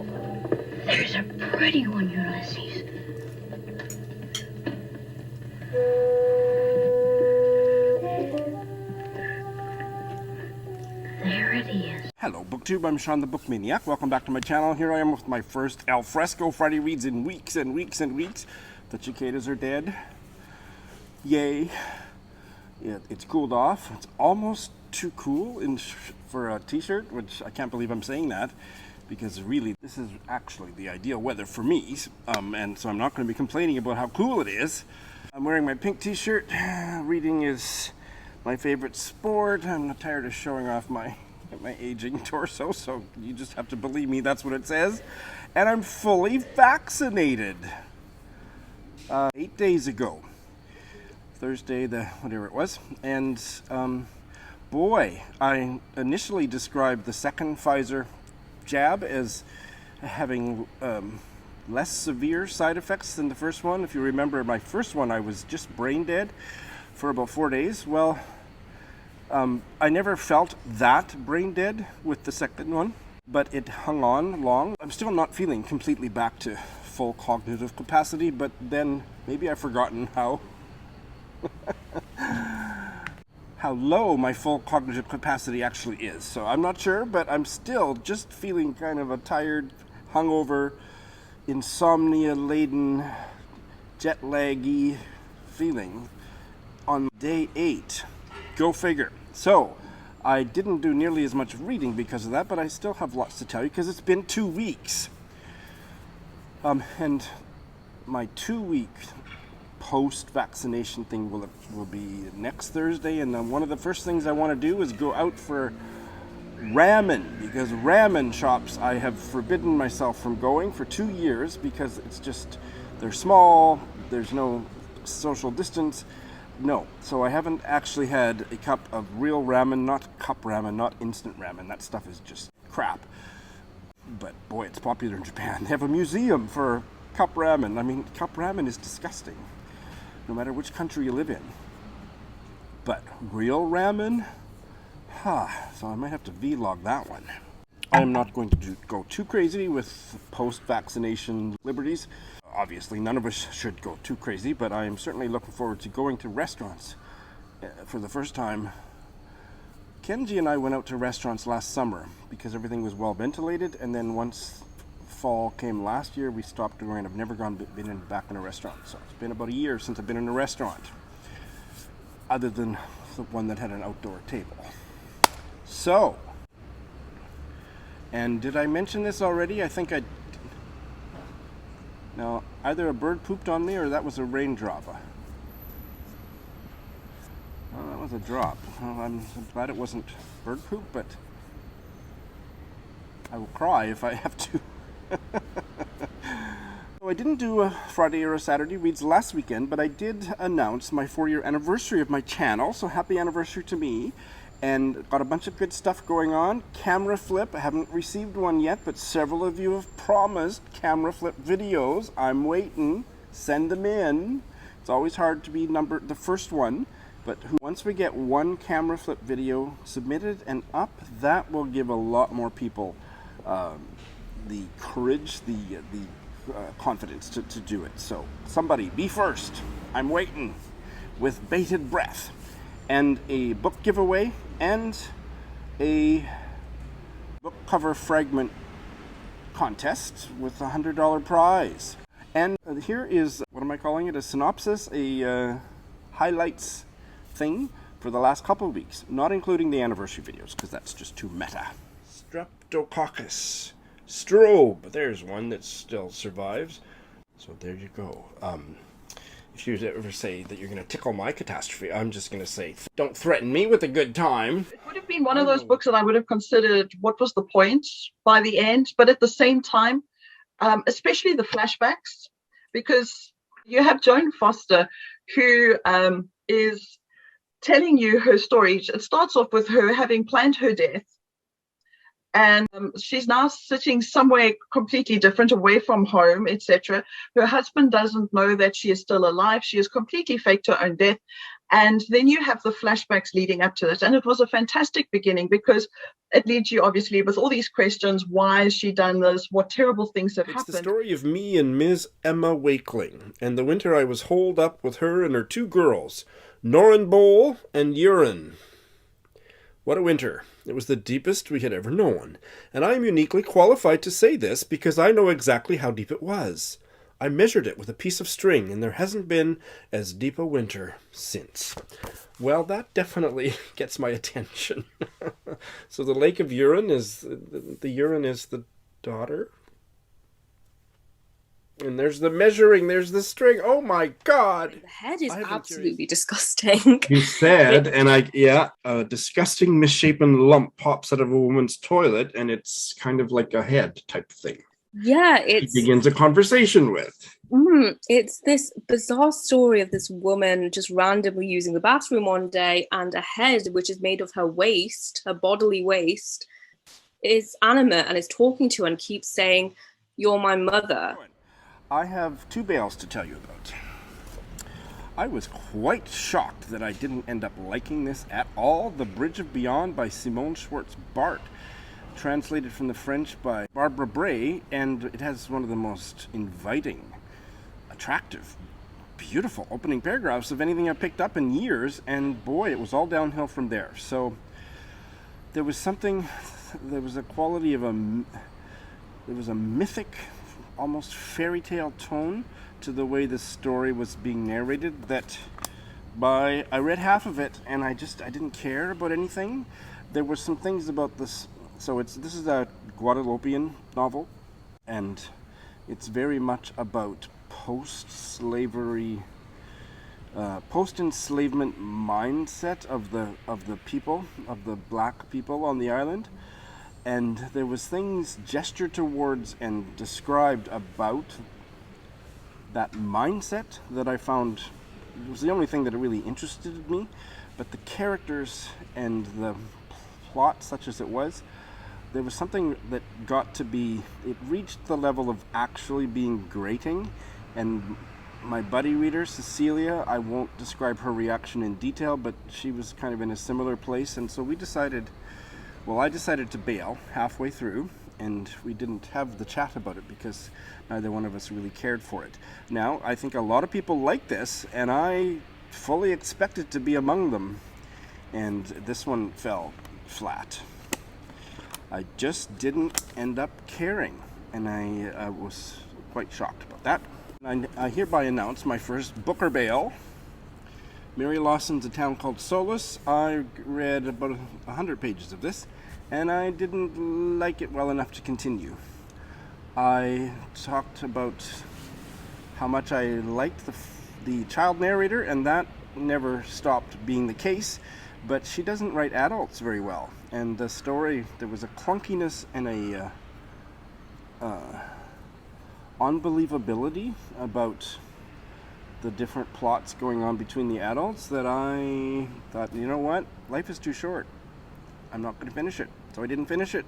There's a pretty one, Ulysses. There it is. Hello, BookTube. I'm Shawn the Book Maniac. Welcome back to my channel. Here I am with my first Alfresco Friday reads in weeks and weeks and weeks. The cicadas are dead. Yay. It's cooled off. It's almost too cool for a t-shirt, which I can't believe I'm saying that, because really this is actually the ideal weather for me, and so I'm not going to be complaining about how cool it is. I'm wearing my pink t-shirt. Reading is my favorite sport. I'm not tired of showing off my aging torso, so you just have to believe me, that's what it says. And I'm fully vaccinated. 8 days ago. Thursday, whatever it was. And boy, I initially described the second Pfizer jab as having less severe side effects than the first one. If you remember, my first one, I was just brain dead for about 4 days. Well, I never felt that brain dead with the second one, but it hung on long. I'm still not feeling completely back to full cognitive capacity, but then maybe I've forgotten how low my full cognitive capacity actually is. So I'm not sure, but I'm still just feeling kind of a tired, hungover, insomnia-laden, jet-laggy feeling on day 8. Go figure. So I didn't do nearly as much reading because of that, but I still have lots to tell you because it's been 2 weeks. And my 2-week post-vaccination thing will be next Thursday, and then one of the first things I want to do is go out for ramen, because ramen shops I have forbidden myself from going for 2 years because it's just, they're small, there's no social distance. No, so I haven't actually had a cup of real ramen, not cup ramen, not instant ramen. That stuff is just crap. But boy, it's popular in Japan. They have a museum for cup ramen. I mean, cup ramen is disgusting, no matter which country you live in. But real ramen? So I might have to vlog that one. I am not going to go too crazy with post-vaccination liberties. Obviously, none of us should go too crazy, but I am certainly looking forward to going to restaurants for the first time. Kenji and I went out to restaurants last summer because everything was well ventilated, and then once fall came last year, we stopped going. I've never been back in a restaurant, so it's been about a year since I've been in a restaurant, other than the one that had an outdoor table. So, and did I mention this already? I think I... Now, either a bird pooped on me or that was a raindrop. Well, that was a drop. Well, I'm glad it wasn't bird poop, but I will cry if I have to. So I didn't do a Friday or a Saturday reads last weekend, but I did announce my 4-year anniversary of my channel, so happy anniversary to me. And got a bunch of good stuff going on. Camera flip, I haven't received one yet, but several of you have promised camera flip videos. I'm waiting. Send them in. It's always hard to be the first one, but once we get one camera flip video submitted and up, that will give a lot more people the courage, the confidence to do it. So somebody be first. I'm waiting with bated breath. And a book giveaway, and a book cover fragment contest with a $100 prize. And here is, what am I calling it, a synopsis, a highlights thing for the last couple of weeks, not including the anniversary videos, because that's just too meta. Streptococcus. Strobe. There's one that still survives. So there you go. If you ever say that you're going to tickle my catastrophe, I'm just going to say, don't threaten me with a good time. It would have been one of those books that I would have considered what was the point by the end, but at the same time, especially the flashbacks, because you have Joan Foster, who is telling you her story. It starts off with her having planned her death, And she's now sitting somewhere completely different, away from home, etc. Her husband doesn't know that she is still alive. She has completely faked her own death. And then you have the flashbacks leading up to it. And it was a fantastic beginning because it leads you, obviously, with all these questions. Why has she done this? What terrible things have happened? It's the story of me and Ms. Emma Wakeling, and the winter I was holed up with her and her two girls, Norrin Bowl and Urine. What a winter. It was the deepest we had ever known, and I am uniquely qualified to say this because I know exactly how deep it was. I measured it with a piece of string, and there hasn't been as deep a winter since. Well, that definitely gets my attention. So the lake of urine is, the urine is the daughter? And there's the measuring, there's the string. Oh my God! The head is absolutely disgusting. You said, and a disgusting misshapen lump pops out of a woman's toilet, and it's kind of like a head type thing. Yeah, it begins a conversation with. It's this bizarre story of this woman just randomly using the bathroom one day, and a head, which is made of her waste, her bodily waste, is animate and is talking to her and keeps saying, "You're my mother." I have two bales to tell you about. I was quite shocked that I didn't end up liking this at all. The Bridge of Beyond by Simone Schwarz-Bart, translated from the French by Barbara Bray, and it has one of the most inviting, attractive, beautiful opening paragraphs of anything I've picked up in years, and boy, it was all downhill from there. So there was a quality of there was a mythic, almost fairy tale tone to the way this story was being narrated that I read half of it and I didn't care about anything. There were some things about this. So this is a Guadeloupean novel, and it's very much about post-slavery, post-enslavement mindset of the people, of the black people on the island. And there was things gestured towards and described about that mindset that I found was the only thing that really interested me. But the characters and the plot, such as it was, there was something that it reached the level of actually being grating. And my buddy reader, Cecilia, I won't describe her reaction in detail, but she was kind of in a similar place. And so I decided to bail halfway through, and we didn't have the chat about it because neither one of us really cared for it. Now, I think a lot of people like this, and I fully expected to be among them, and this one fell flat. I just didn't end up caring, and I was quite shocked about that. I hereby announce my first Booker bail. Mary Lawson's A Town Called Solace. I read about 100 pages of this, and I didn't like it well enough to continue. I talked about how much I liked the child narrator, and that never stopped being the case, but she doesn't write adults very well. And the story, there was a clunkiness and a unbelievability about the different plots going on between the adults that I thought, you know what, life is too short. I'm not going to finish it. So I didn't finish it.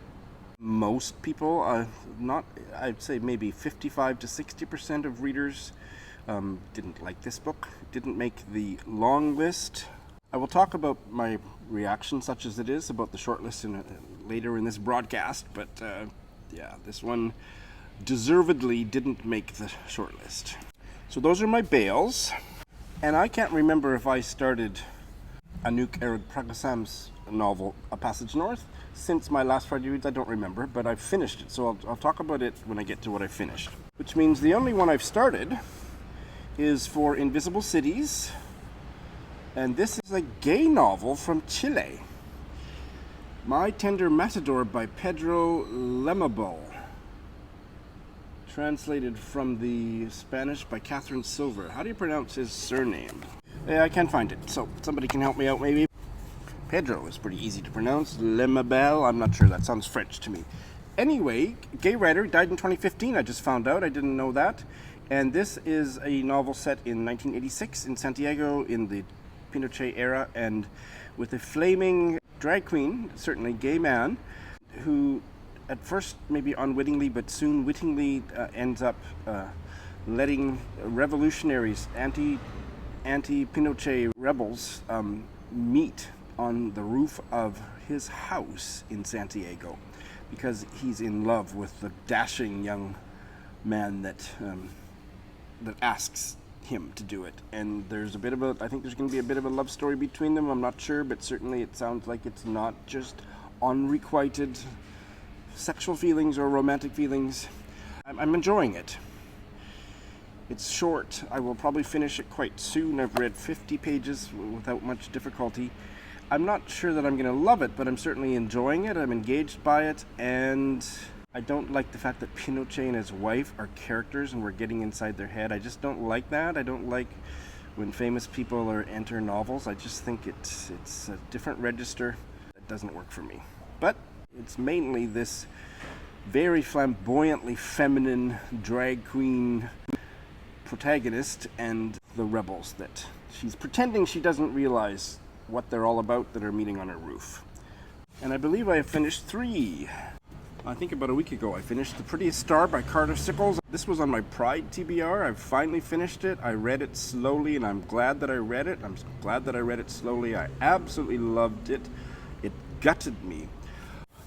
Most people, I'd say maybe 55 to 60% of readers didn't like this book, didn't make the long list. I will talk about my reaction, such as it is, about the shortlist later in this broadcast, but this one deservedly didn't make the shortlist. So those are my bails, and I can't remember if I started Anuk Arudpragasam's novel, A Passage North, since my last Friday Reads. I don't remember, but I've finished it, so I'll talk about it when I get to what I finished. Which means the only one I've started is For Invisible Cities, and this is a gay novel from Chile. My Tender Matador by Pedro Lemebel, translated from the Spanish by Katherine Silver. How do you pronounce his surname? I can't find it, so somebody can help me out maybe. Pedro is pretty easy to pronounce. Lemebel, I'm not sure, that sounds French to me. Anyway, gay writer, died in 2015, I just found out, I didn't know that. And this is a novel set in 1986 in Santiago in the Pinochet era, and with a flaming drag queen, certainly gay man, who at first maybe unwittingly, but soon wittingly ends up letting revolutionaries, anti-Pinochet rebels meet on the roof of his house in Santiago, because he's in love with the dashing young man that asks him to do it. And there's I think there's going to be a bit of a love story between them. I'm not sure, but certainly it sounds like it's not just unrequited sexual feelings or romantic feelings. I'm enjoying it. It's short. I will probably finish it quite soon. I've read 50 pages without much difficulty. I'm not sure that I'm going to love it, but I'm certainly enjoying it. I'm engaged by it, and I don't like the fact that Pinochet and his wife are characters and we're getting inside their head. I just don't like that. I don't like when famous people enter novels. I just think it's a different register. It doesn't work for me. But it's mainly this very flamboyantly feminine drag queen protagonist and the rebels that she's pretending she doesn't realize what they're all about that are meeting on her roof. And I believe I have finished 3. I think about a week ago I finished The Prettiest Star by Carter Sickels. This was on my Pride TBR. I've finally finished it. I read it slowly and I'm glad that I read it. I'm glad that I read it slowly. I absolutely loved it. It gutted me.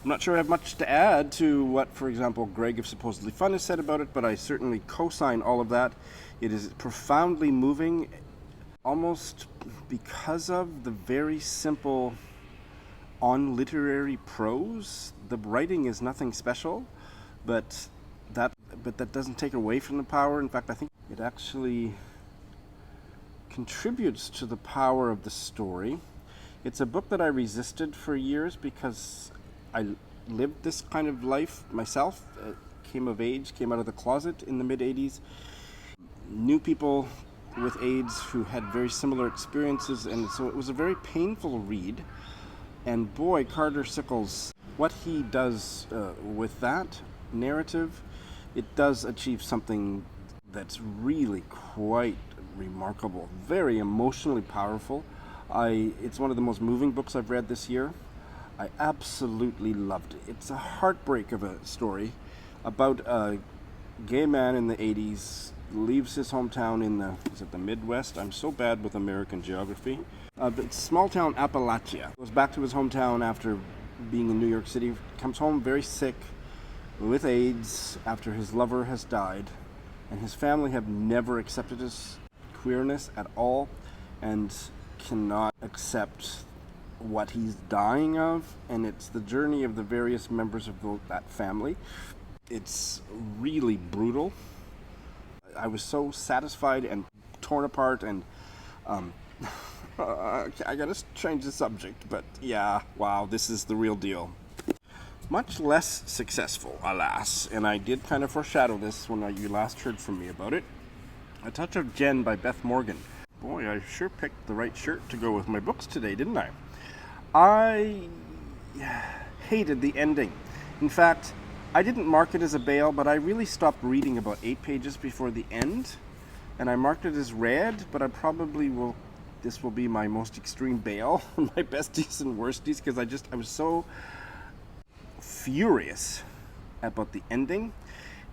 I'm not sure I have much to add to what, for example, Greg of Supposedly Fun has said about it, but I certainly co-sign all of that. It is profoundly moving, almost because of the very simple on-literary prose. The writing is nothing special, but that doesn't take away from the power. In fact, I think it actually contributes to the power of the story. It's a book that I resisted for years because I lived this kind of life myself, came of age, came out of the closet in the mid-'80s, knew people with AIDS who had very similar experiences, and so it was a very painful read. And boy, Carter Sickels, what he does with that narrative, it does achieve something that's really quite remarkable, very emotionally powerful. It's one of the most moving books I've read this year. I absolutely loved it. It's a heartbreak of a story about a gay man in the 80s, leaves his hometown in the Midwest? I'm so bad with American geography. It's small town Appalachia. Goes back to his hometown after being in New York City, comes home very sick with AIDS after his lover has died, and his family have never accepted his queerness at all and cannot accept what he's dying of, and it's the journey of the various members of that family. It's really brutal. I was so satisfied and torn apart, and I gotta change the subject, but yeah, wow, this is the real deal. Much less successful, alas, and I did kind of foreshadow this when you last heard from me about it. A Touch of Jen by Beth Morgan. Boy, I sure picked the right shirt to go with my books today, didn't I? I hated the ending. In fact, I didn't mark it as a bail, but I really stopped reading about 8 pages before the end, and I marked it as read, but I probably will, this will be my most extreme bail, my besties and worsties, because I was so furious about the ending,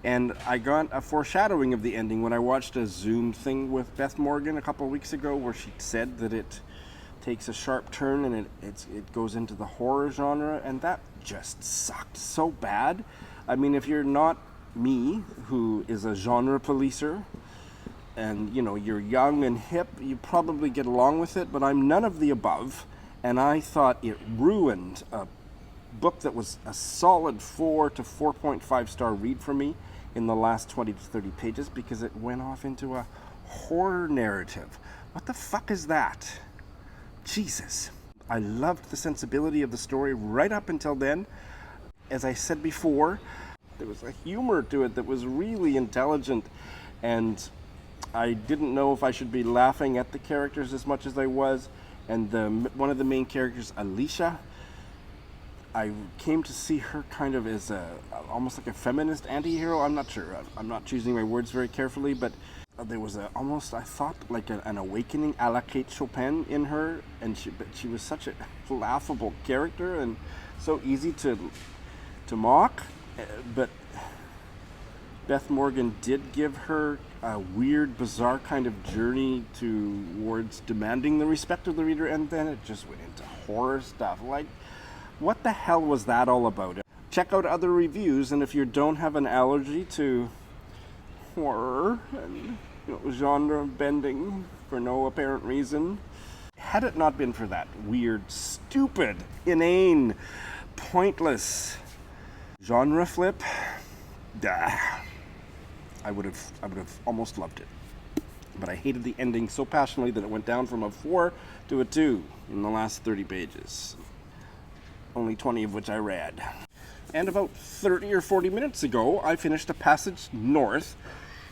and I got a foreshadowing of the ending when I watched a Zoom thing with Beth Morgan a couple of weeks ago where she said that it takes a sharp turn and it goes into the horror genre, and that just sucked so bad. I mean, if you're not me, who is a genre policer, and you're young and hip, you probably get along with it, but I'm none of the above, and I thought it ruined a book that was a solid 4 to 4.5 star read for me in the last 20 to 30 pages because it went off into a horror narrative. What the fuck is that? Jesus. I loved the sensibility of the story right up until then. As I said before, there was a humor to it that was really intelligent, and I didn't know if I should be laughing at the characters as much as I was. And one of the main characters, Alicia, I came to see her kind of as almost like a feminist anti-hero. I'm not sure. I'm not choosing my words very carefully, but there was almost, I thought, like an awakening a la Kate Chopin in her, and she was such a laughable character and so easy to mock. But Beth Morgan did give her a weird, bizarre kind of journey towards demanding the respect of the reader, and then it just went into horror stuff. Like, what the hell was that all about? Check out other reviews, and if you don't have an allergy to horror and genre bending for no apparent reason, had it not been for that weird, stupid, inane, pointless genre flip, I would have almost loved it. But I hated the ending so passionately that it went down from a 4 to a 2 in the last 30 pages. Only 20 of which I read. And about 30 or 40 minutes ago, I finished A Passage North,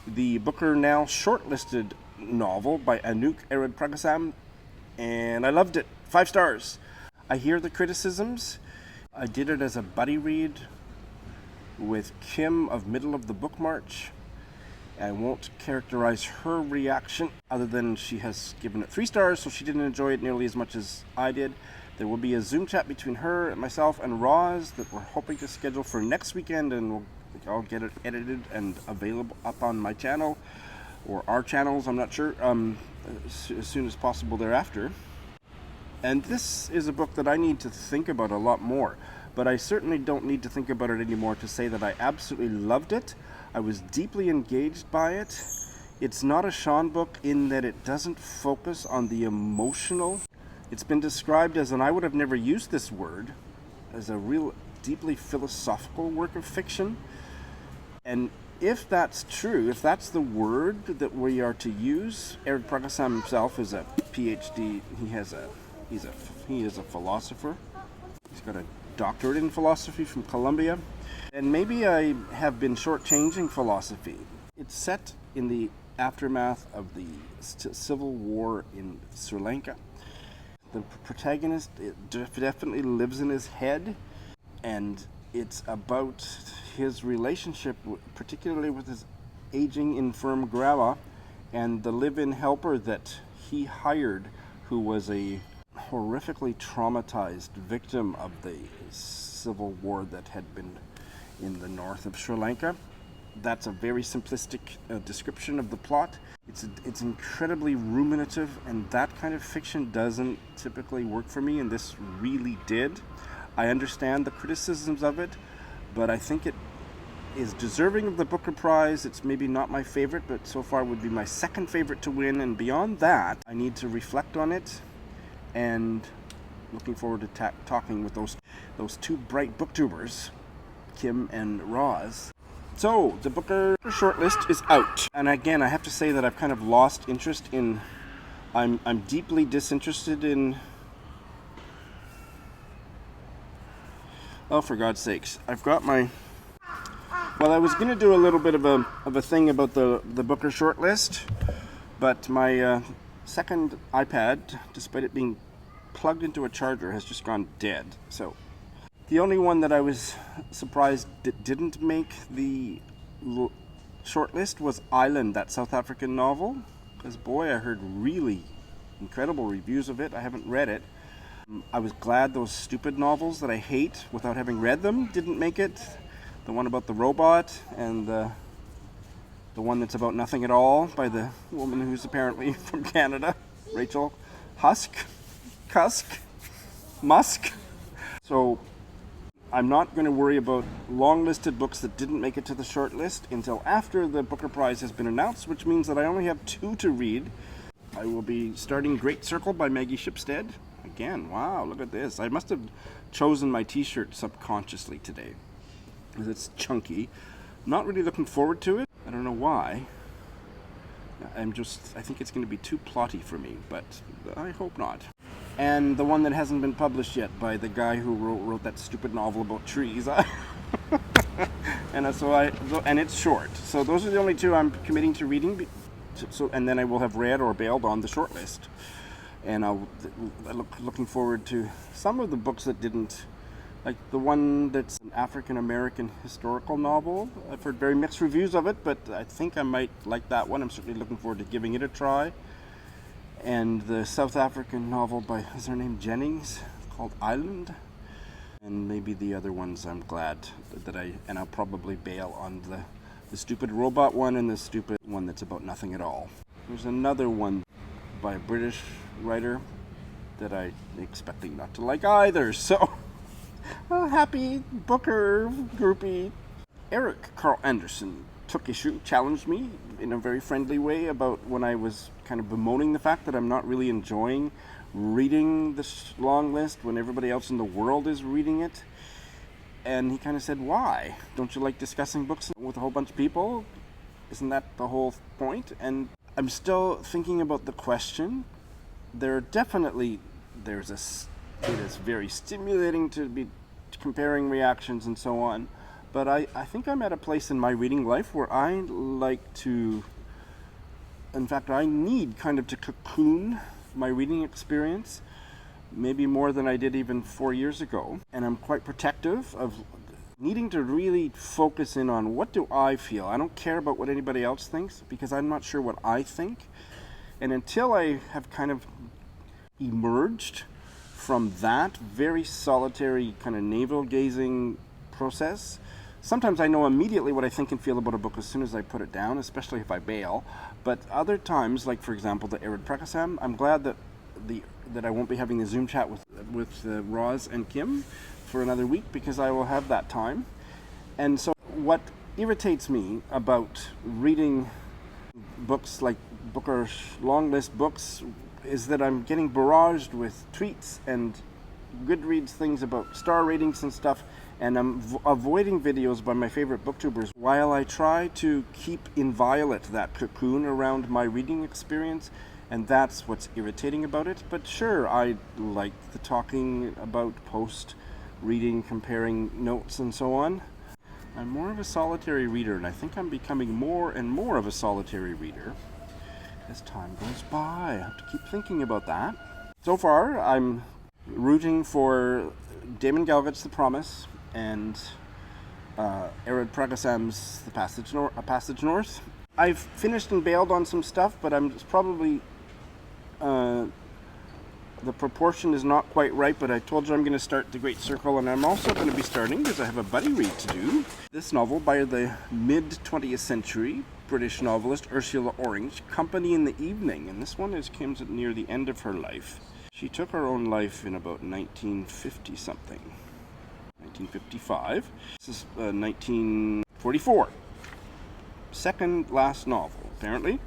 the Booker now shortlisted novel by Anuk Arudpragasam, and I loved it. 5 stars. I hear the criticisms. I did it as a buddy read with Kim of Middle of the Book March. I won't characterize her reaction other than she has given it 3 stars, so she didn't enjoy it nearly as much as I did. There will be a Zoom chat between her and myself and Roz that we're hoping to schedule for next weekend, and I'll get it edited and available up on my channel or our channels, I'm not sure, as soon as possible thereafter. And this is a book that I need to think about a lot more, but I certainly don't need to think about it anymore to say that I absolutely loved it. I was deeply engaged by it. It's not a Shawn book in that it doesn't focus on the emotional. It's been described as, and I would have never used this word, as a real deeply philosophical work of fiction. And if that's true, if that's the word that we are to use, Arudpragasam himself is a PhD. He is a philosopher. He's got a doctorate in philosophy from Columbia. And maybe I have been shortchanging philosophy. It's set in the aftermath of the civil war in Sri Lanka. The protagonist definitely lives in his head, and it's about his relationship, particularly with his aging, infirm grandma, and the live-in helper that he hired, who was a horrifically traumatized victim of the civil war that had been in the north of Sri Lanka. That's a very simplistic description of the plot. It's incredibly ruminative, and that kind of fiction doesn't typically work for me, and this really did. I understand the criticisms of it, but I think it is deserving of the Booker Prize. It's maybe not my favorite, but so far would be my second favorite to win, and beyond that, I need to reflect on it, and looking forward to talking with those 2 bright booktubers, Kim and Roz. So, the Booker shortlist is out. And again, I have to say that I've kind of lost interest in... I'm deeply disinterested in... Oh, for God's sakes. I've got my... Well, I was going to do a little bit of a thing about the Booker shortlist, but my second iPad, despite it being plugged into a charger, has just gone dead. So... The only one that I was surprised that didn't make the shortlist was Island, that South African novel. Because boy, I heard really incredible reviews of it. I haven't read it. I was glad those stupid novels that I hate without having read them didn't make it. The one about the robot and the one that's about nothing at all by the woman who's apparently from Canada, Rachel Musk. So I'm not going to worry about long-listed books that didn't make it to the short list until after the Booker Prize has been announced, which means that I only have 2 to read. I will be starting Great Circle by Maggie Shipstead. Again, wow, look at this. I must have chosen my t-shirt subconsciously today, because it's chunky. Not really looking forward to it. I don't know why. I think it's going to be too plotty for me, but I hope not. And the one that hasn't been published yet by the guy who wrote that stupid novel about trees. And it's short. So those are the only 2 I'm committing to reading. And then I will have read or bailed on the short list. And I'm looking forward to some of the books that didn't, like the one that's an African-American historical novel. I've heard very mixed reviews of it, but I think I might like that one. I'm certainly looking forward to giving it a try. And the South African novel by, is her name Jennings, called Island. And maybe the other ones I'm glad that I'll probably bail on the stupid robot one and the stupid one that's about nothing at all. There's another one by a British writer that I'm expecting not to like either, so happy booker groupie. Eric Carl Anderson took issue, challenged me in a very friendly way about when I was kind of bemoaning the fact that I'm not really enjoying reading this long list when everybody else in the world is reading it. And he kind of said, why? Don't you like discussing books with a whole bunch of people? Isn't that the whole point? And I'm still thinking about the question. It is very stimulating to be comparing reactions and so on. But I think I'm at a place in my reading life where I like to, in fact, I need kind of to cocoon my reading experience, maybe more than I did even 4 years ago. And I'm quite protective of needing to really focus in on what do I feel. I don't care about what anybody else thinks because I'm not sure what I think. And until I have kind of emerged from that very solitary kind of navel-gazing process, sometimes I know immediately what I think and feel about a book as soon as I put it down, especially if I bail. But other times, like for example the Arudpragasam, I'm glad that I won't be having the Zoom chat with Roz and Kim for another week because I will have that time. And so what irritates me about reading books like Booker's long list books is that I'm getting barraged with tweets and Goodreads things about star ratings and stuff, and I'm avoiding videos by my favorite booktubers while I try to keep inviolate that cocoon around my reading experience, and that's what's irritating about it. But sure, I like the talking about post-reading, comparing notes and so on. I'm more of a solitary reader, and I think I'm becoming more and more of a solitary reader as time goes by. I have to keep thinking about that. So far, I'm rooting for Damon Galvet's The Promise and Arudpragasam's A Passage North. I've finished and bailed on some stuff, but I'm probably the proportion is not quite right, but I told you I'm going to start The Great Circle, and I'm also going to be starting, because I have a buddy read to do, this novel by the mid-20th century British novelist Ursula Orange, Company in the Evening, and this one comes near the end of her life. She took her own life in about 1950-something. 1955. This is 1944. Second last novel, apparently.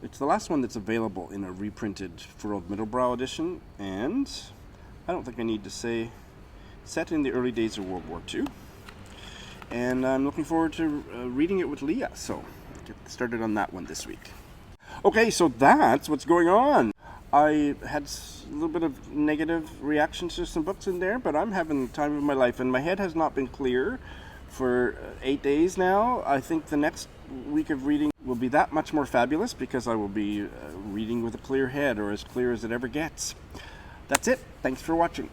It's the last one that's available in a reprinted Furrowed Middlebrow edition, and I don't think I need to say, set in the early days of World War II. And I'm looking forward to reading it with Leah, so get started on that one this week. Okay, so that's what's going on. I had a little bit of negative reactions to some books in there, but I'm having the time of my life, and my head has not been clear for 8 days now. I think the next week of reading will be that much more fabulous because I will be reading with a clear head, or as clear as it ever gets. That's it. Thanks for watching.